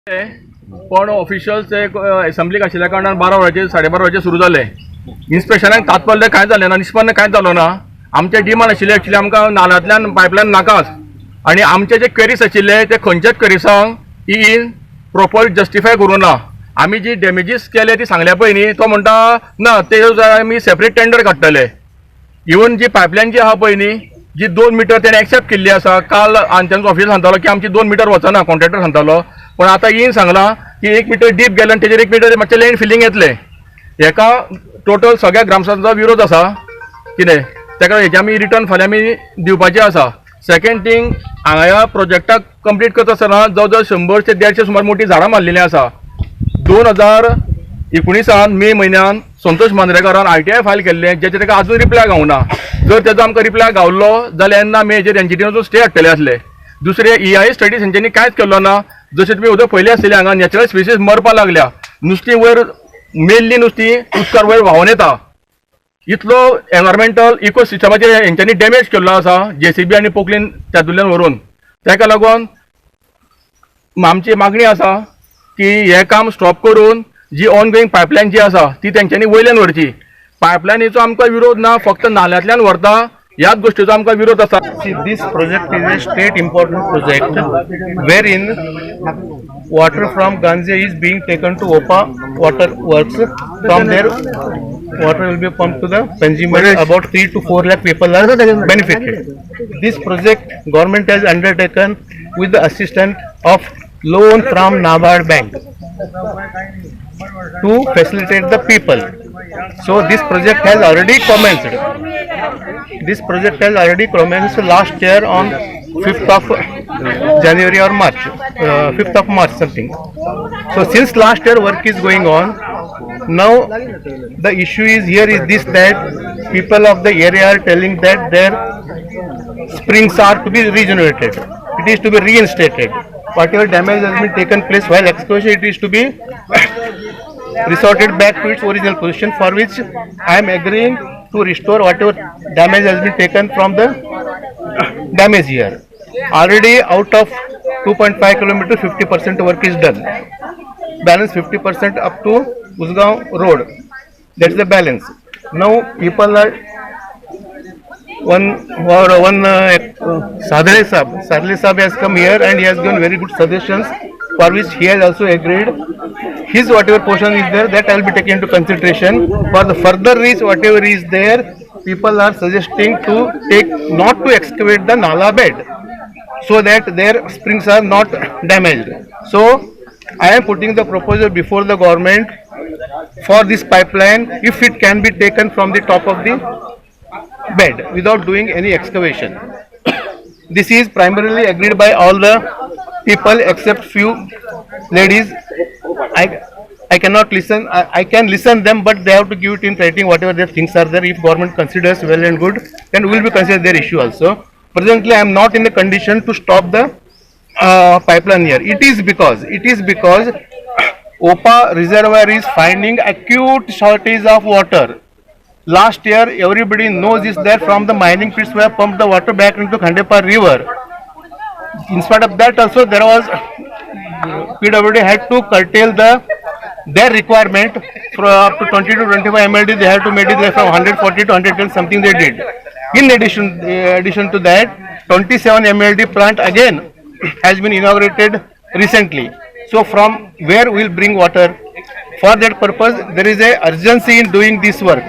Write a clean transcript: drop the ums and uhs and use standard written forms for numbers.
पण ऑफिशियल्स असेंब्लीक आशिल्ल्या कारणान 12 वरांचेर 12:30 वरांचेर सुरू जाले. इन्स्पेक्शनाक तात्पर्य कांय जालें ना, निष्पन्न कांयच जालो ना. आमचे डिमांड आशिल्ले एक्चुअली आमकां नाल्यांतल्यान पायपलायन नाकाच आनी आमचे जे क्वेरीज आशिल्ले ते खंयच्याच क्वेरीसांक इन प्रॉपर जस्टिफाय करूं ना. आमी जी डॅमेजीस केले ती सांगल्या पळय न्ही, तो म्हणटा ना ते आमी सेपरेट टेंडर काडटले. इवन जी पायपलायन जी आहा पळय न्ही, जी 2 मिटर तेणें एक्सेप्ट केल्ली आसा. काल तांचो ऑफिस सांगतालो की आमची 2 मिटर वचना, कॉन्ट्रॅक्टर सांगतालो. पण आतां इन सांगलां की 1 मिटर डीप गेलें आनी तेजेर 1 मिटर मातशें लँड फिलिंग येतलें. हेका टोटल सगळ्या ग्रामस्थांचो विरोध आसा. कितें तेका हेचे आमी रिटर्न फाल्यां आमी दिवपाचें आसा. सेकंड थिंग, हांगा प्रोजेक्टाक कंप्लीट करता आसतना जवळ जवळ 100 ते 150 सुमार मोठी झाडां मारलेलीं आसा. 2019 मे म्हयन्यान संतोष मांद्रेकारान ITI फायल केल्लें, जेचेर ताका आजून रिप्लाय गावना. जर तेजो आमकां रिप्लाय गावलो जाल्यार येन्ना मे हेचेर एनजीटीन स्टे हाडटले आसले. दुसरे EIA स्टडी हेंच्यांनी कांयच केल्लो ना. जशें तुमी उदक पयलें आसतलें, हांगा नॅचरल स्पेसीस मरपा लागल्या. नुस्तीं वयर मेनली नुस्तीं उदकार वयर व्हांवून येता. इतलो एनवायरमेंटल इकोसिस्टमाचेर हेंच्यांनी डॅमेज केल्लो आसा, JCB आनी पोकलीन त्यातूंतल्यान व्हरून. ताका लागून आमची मागणी आसा की हे काम स्टॉप करून जी ऑनगोईंग पायपलायन जी आसा ती तेंच्यांनी वयल्यान व्हरची. पायपलायनीचो आमकां विरोध ना, फक्त नाल्यांतल्यान व्हरता ह्याच गोष्टीचो आमकां विरोध आसा. See, this project is a state important project wherein water from Ganze is being taken to OPA water works. From there, water will be pumped to the consumer. About 3 to 4 lakh people are benefited. This project government has undertaken with the assistance of loan from NABARD Bank to facilitate the people. So this project has already commenced. This project has already commenced last year on 5th of January or March, 5th of March something. So since last year work is going on. Now the issue is here is this, that people of the area are telling that their springs are to be regenerated. It is to be reinstated. Whatever damage has been taken place while excavation, it is to be resorted back to its original position, for which I am agreeing to restore whatever damage has been taken from the damage here. Already out of 2.5 km, 50% work is done. Balance 50% up to Usgaon Road. That's the balance. Now people are Sadle Sahab has come here and he has given very good suggestions, for which he has also agreed. His whatever portion is there, that I will be taken into consideration. For the further reach, whatever is there, people are suggesting to take not to excavate the nala bed, so that their springs are not damaged. So I am putting the proposal before the government for this pipeline, if it can be taken from the top of the bed without doing any excavation. This is primarily agreed by all the people except few ladies. I cannot listen. I can listen them, but they have to give it in writing whatever their things are there. If government considers well and good, then we will be consider their issue also. Presently, I am not in the condition to stop the pipeline here. It is because OPA reservoir is finding acute shortage of water. Last year, everybody knows is that from the mining pits were pumped the water back into Khandepar river. In spite of that also, there was PWD had to curtail their requirement from up to 20 to 25 MLD. They had to make it from 140 to 110 something they did. In addition to that, 27 MLD plant again has been inaugurated recently. So from where we'll bring water? For that purpose, there is a urgency in doing this work.